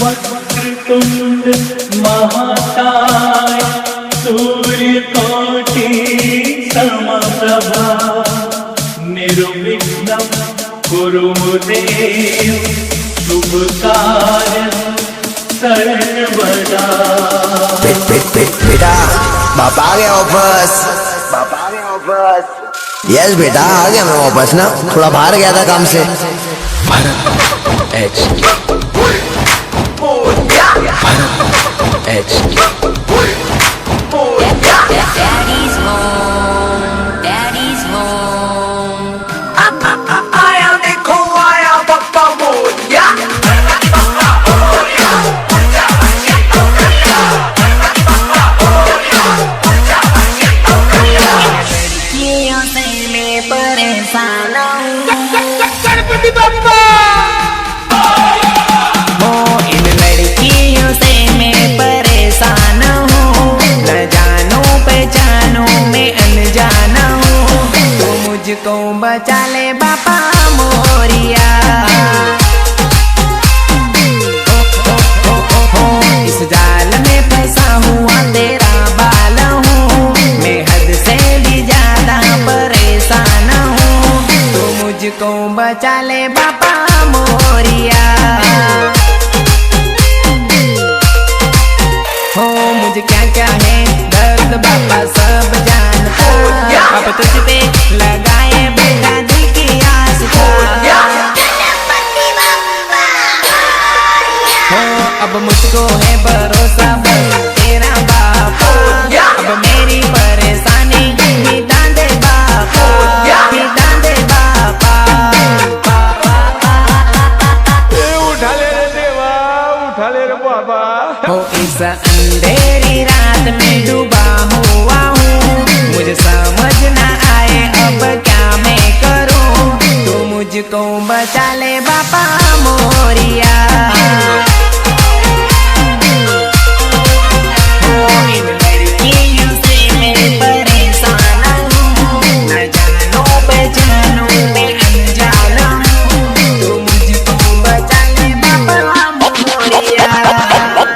वक्रतुंड महाकाय सूर्यकोटि समप्रभा निर्विघ्नं कुरु देव शुभ कार्यं सर्वदा। बेटा बापा आ गया वापस। यस बेटा आ गया मैं वापस ना, थोड़ा बाहर गया था काम से। Daddy's home, Daddy's home. लड़कियों से मैं परेशान हूँ, इन लड़कियों से मैं परेशान हूँ, न जानो पहचानो मैं अनजान हूँ, तो मुझको बचा ले बापा मोरिया। इस जाल में फंसा हुआ तेरा बाल हूँ, मैं हद से भी ज्यादा परेशान हूँ, तो मुझको बचा ले बापा मोरिया। हो मुझे क्या क्या है दर्द बापा सब जानता, अब तुझ पे लगाए बेटा दिल की आस का। हो अब मुझको है भरोसा बस तेरा बापा, अब मेरी परेशानी मिटा दे बापा, मिटा दे बापा। उठा ले रे देवा, उठा ले रे बाबा। हो इस अंधेरी रात में डूबा हुआ हूँ, मुझे समझ ना आए अब क्या मैं करूँ, तो मुझको बचा ले बापा मोरिया। हो इन लड़कियों से मैं परेशान हूँ, न जानो पहचानो मैं अनजान हूँ, तो मुझको बचा ले बापा मोरिया।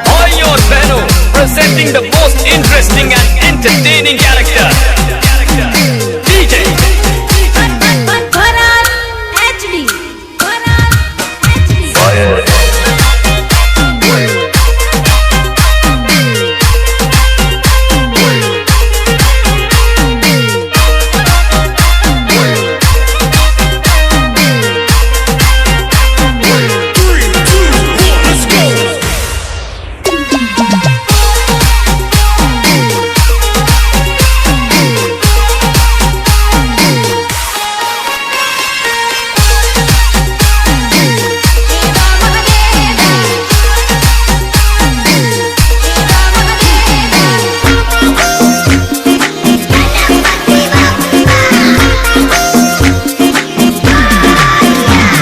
Boy और बहनों, presenting the most interesting and entertaining character, DJ Farhan HD, Farhan HD.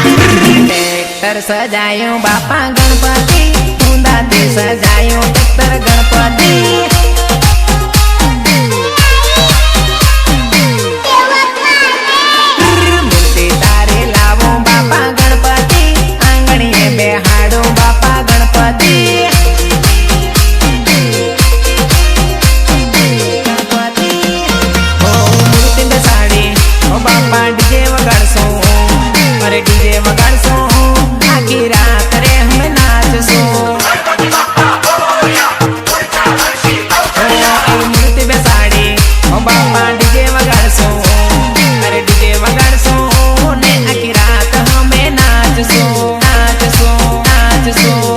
Tractor सजायो बापा गणपति, ऊंधा ते सजायो ट्रैक्टर गणपति। मूर्ति तारे लावो बापा गणपति, आंगणीए बेहाडो बापा गणपति। गणपति हो मूर्ति बेसाड़ी हो बापा डीजे वगाड़सो, अरे डीजे वगाड़सो आखी रात रे हम नाचसो। मूर्ति बेसाड़ी हो बापा डीजे वगाड़सो, अरे डीजे वगाड़सो ने आखी रात हमें नाचसो नाचसो नाचसो।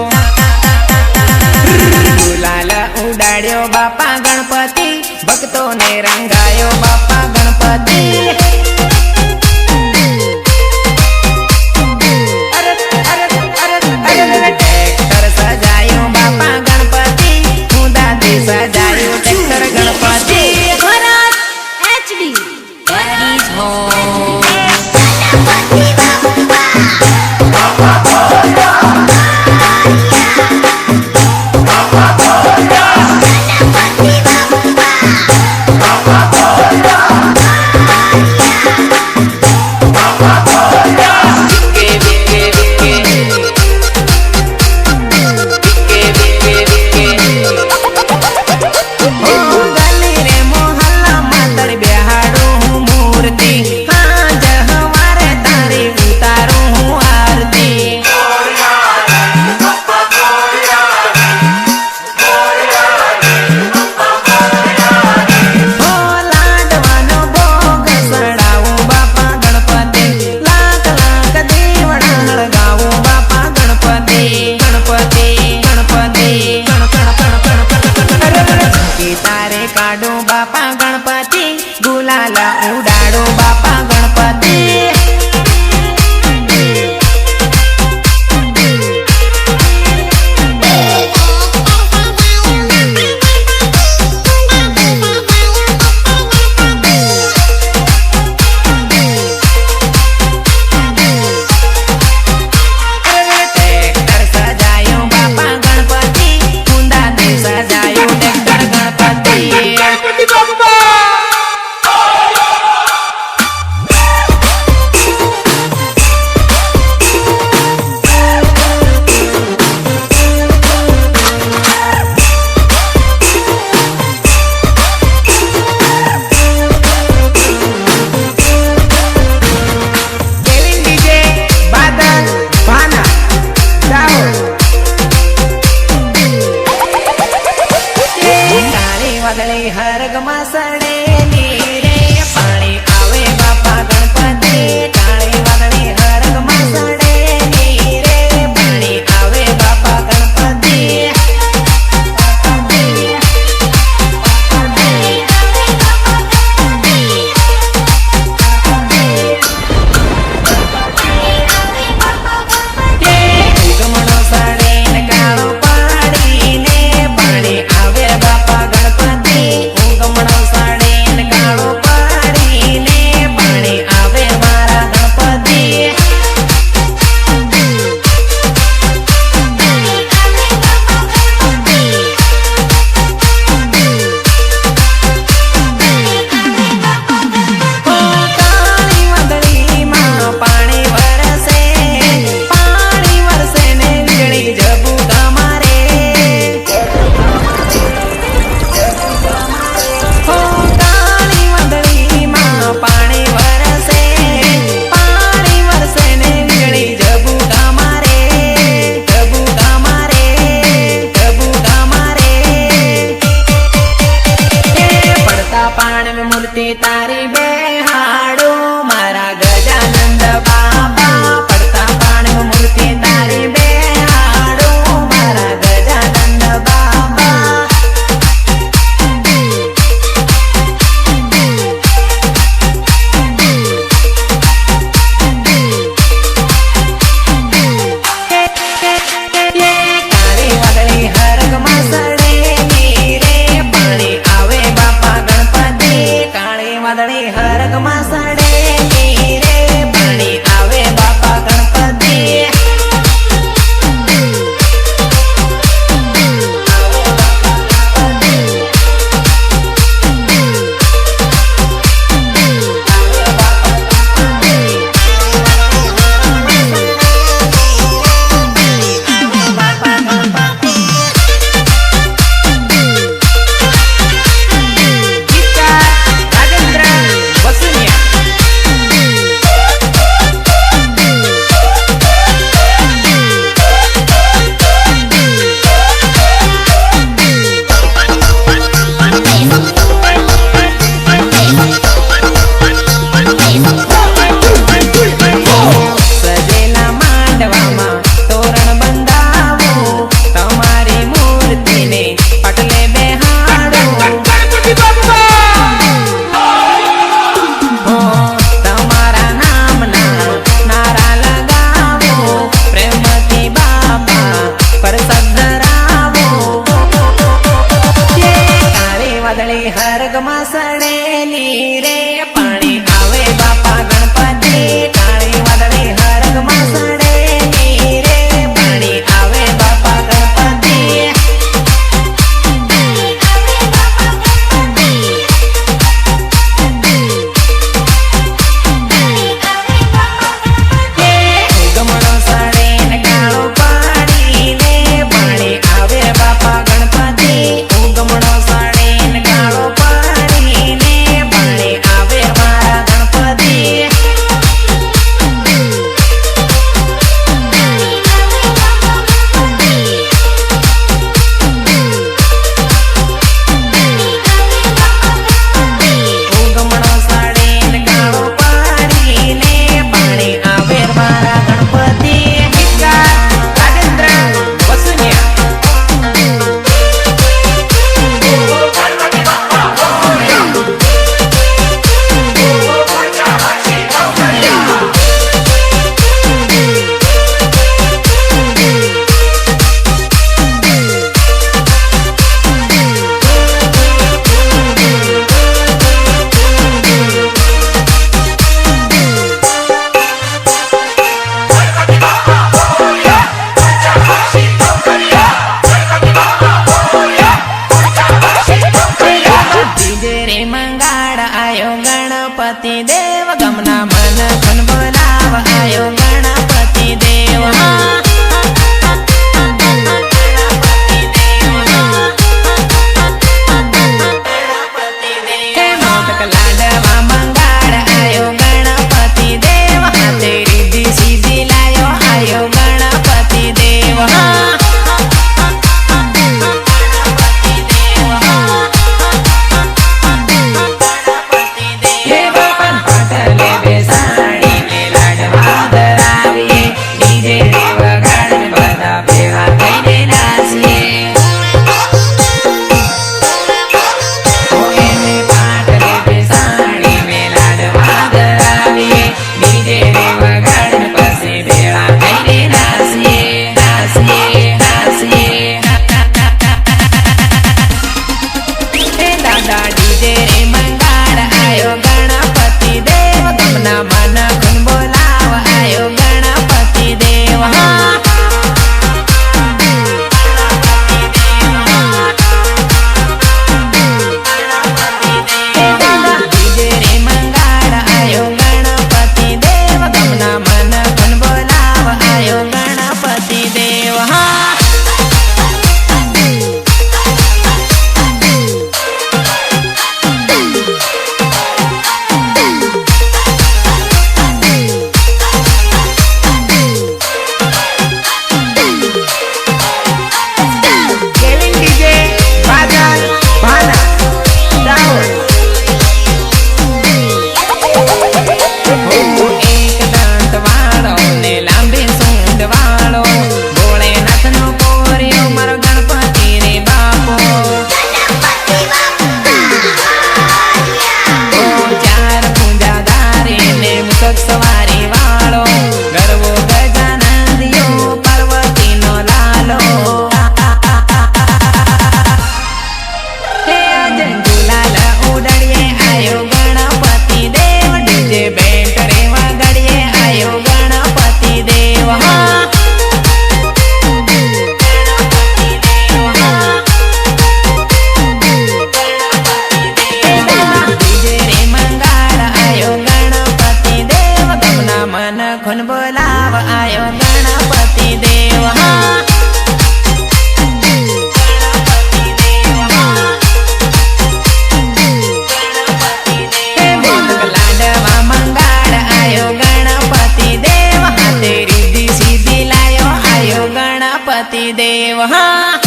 પતિ દેવ હા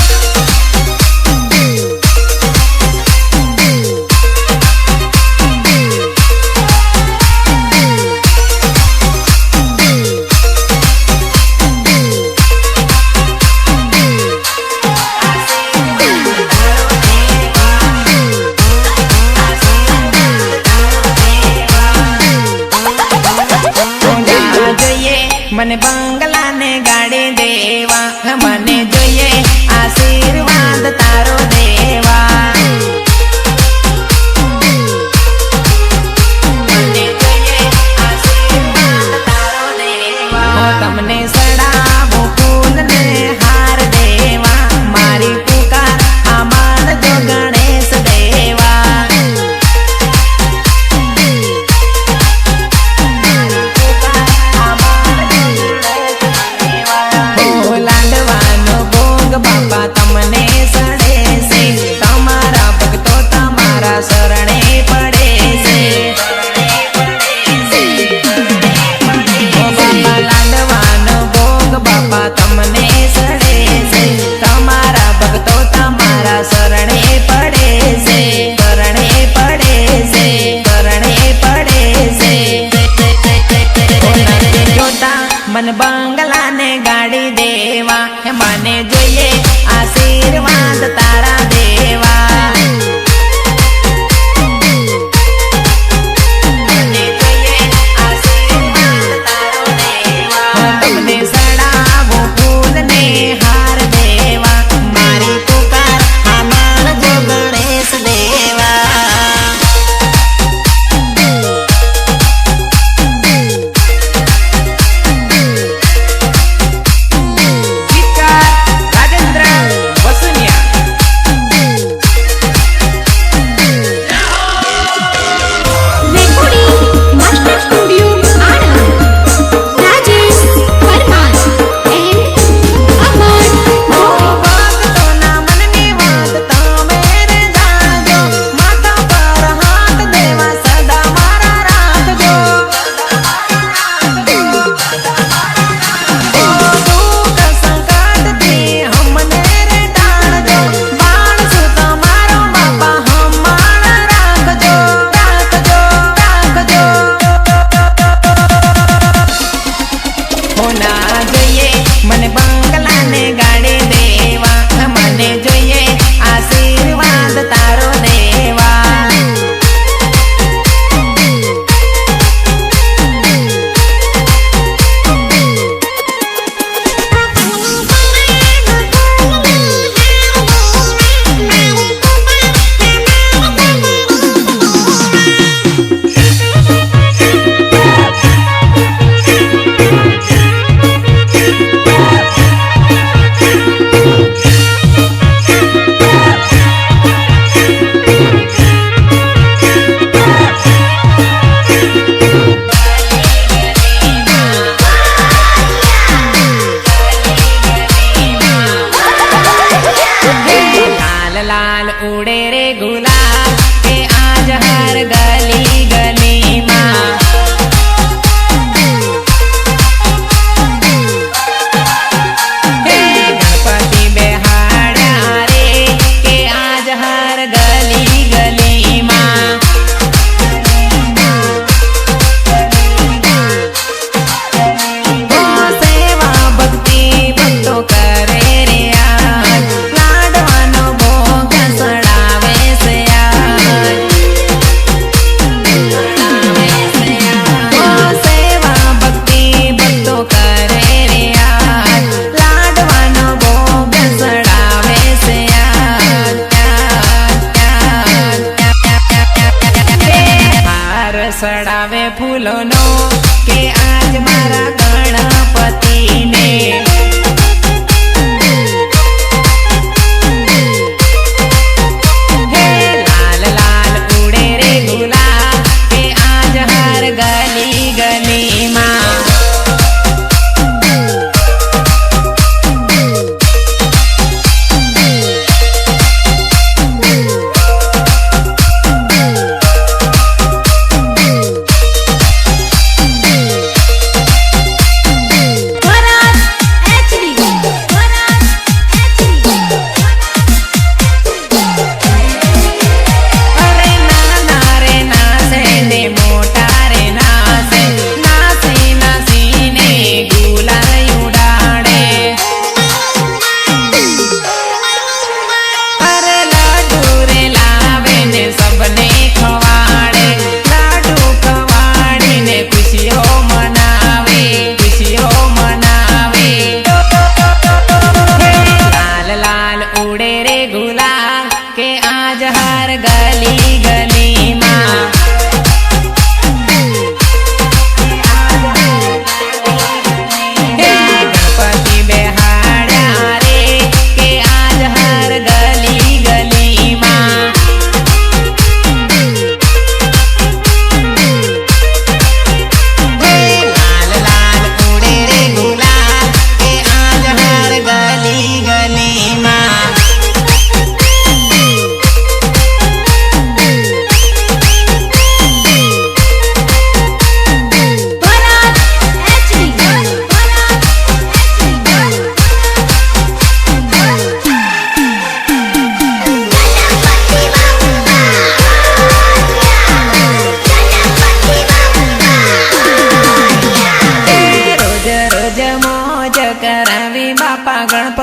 મને બંગલા ને ગાડી દેવા મને જોઈએ આશીર્વાદ તારો દેવા મને જોઈએ આશીર્વાદ તારો દેવા તમને સડાવો ફૂલ ને હાર દેવા મારી પુકાર આમાન જો ગણેશ દેવા બાપા તમને સડે છે તમારા ભક્તો તમારા શરણે પડે છે બાપા લાડવાનો ભોગ બાપા તમને સડે છે તમારા ભક્તો તમારા શરણે પડે છે શરણે પડે છે શરણે પડે છે જોતા મન બંગલા ને ગાડી દેવા મને જોઈએ આશીર્વાદ તારા દેવા મને જોઈએ આશીર્વાદ તારો દેવા તમને સડાવો ફૂલ ને હાર દેવા મારી પુકાર આમાન જો ગણેશ દેવા મને બંગલા ને ગાડી દેવા મને જોઈએ આશીર્વાદ તારો દેવા લાલ ઉડે રે ગુલાલ કે આજ હર ગલી ગલીમાં ગણપતિ બેહાડ્યા રે કે આજ હર ગલી ગલીમાં સેવા ભક્તિ ભક્તો કરે રે આજ લાડવાનો ભોગ સડાવે છે આજ સેવા ભક્તિ ભક્તો કરે રે આજ લાડવાનો ભોગ સડાવે છે હાર સડાવે ફૂલોનો કે આજ મારા ગણપતિને લાલ લાલ ઉડે રે ગુલાલ કે આજ હર ગલી ગલીમાં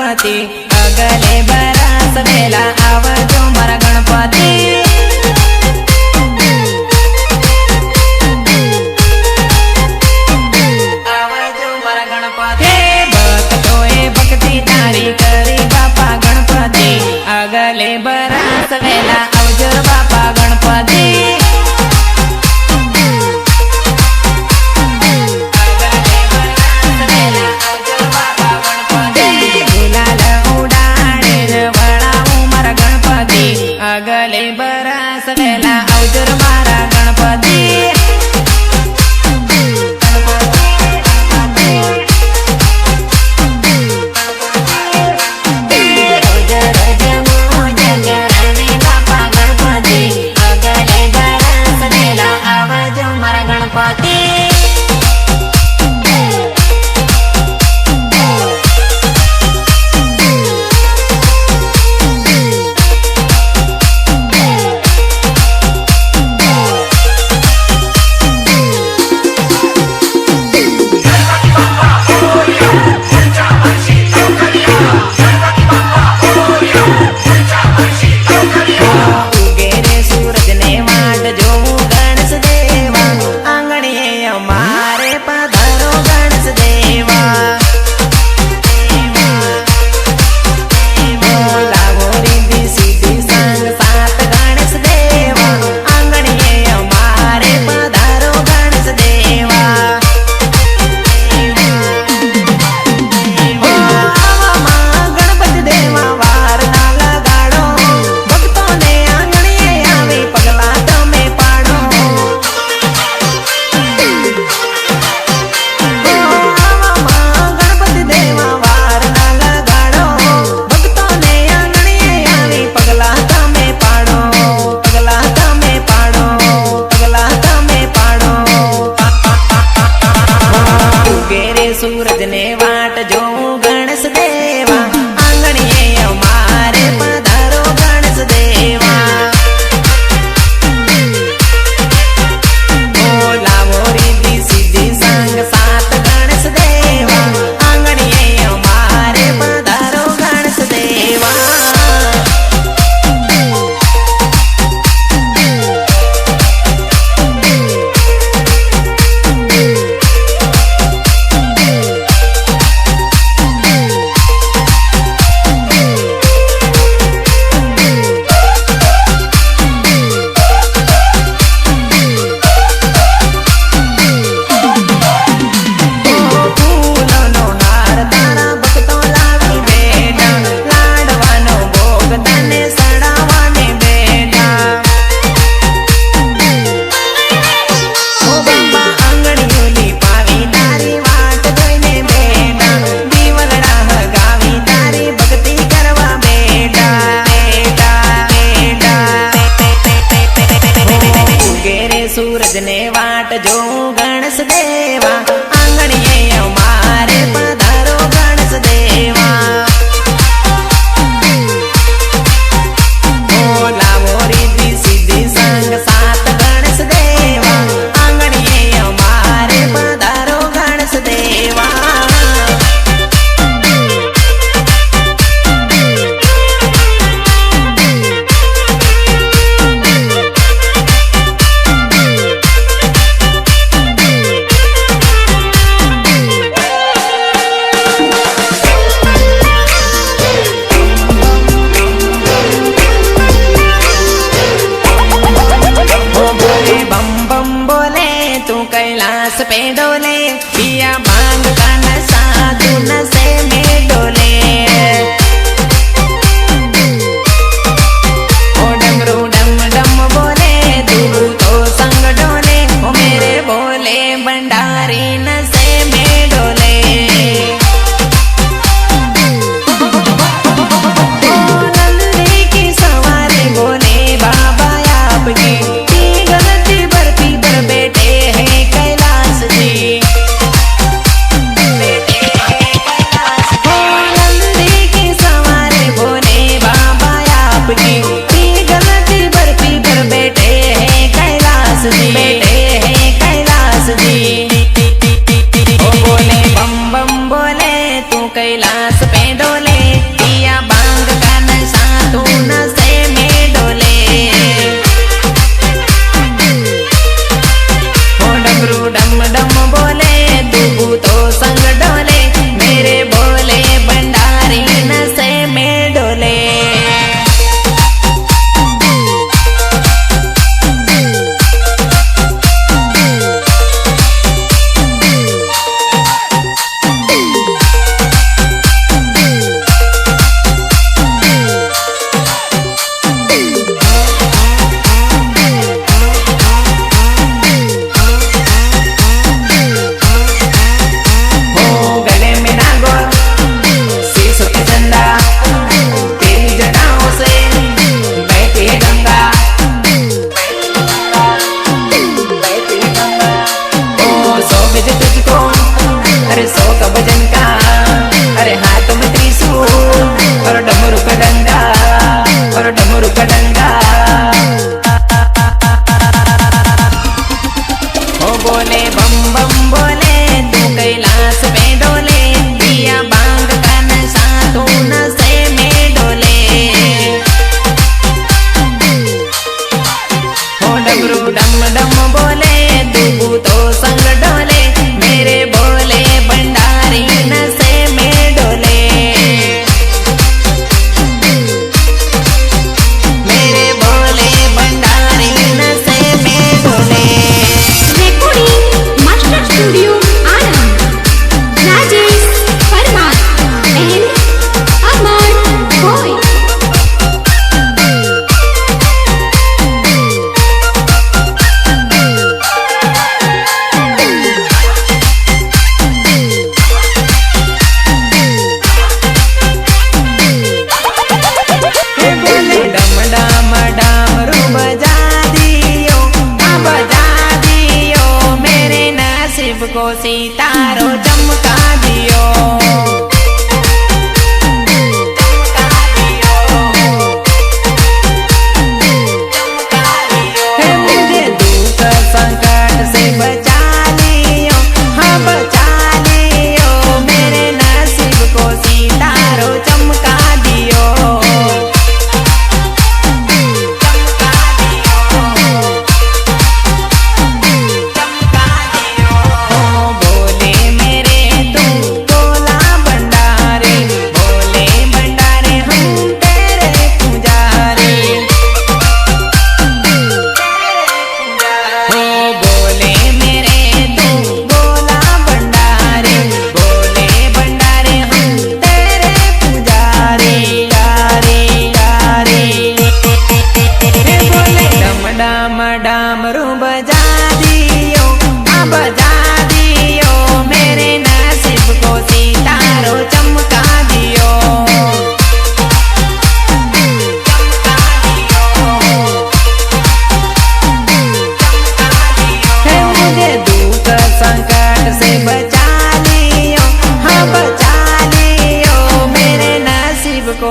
ગણપતિ અગલે બરસ વેલા આવજો મારા ગણપતિ આવજો મારા ગણપતિ ભક્તોએ ભક્તિ તારી કરી બાપા ગણપતિ અગલે બરસ વેલા આવજો બાપા ગણપતિ અગલે બર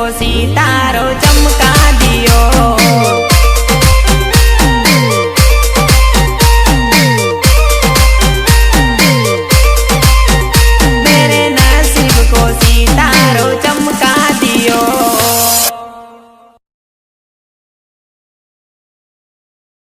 सितारो चमका दियो।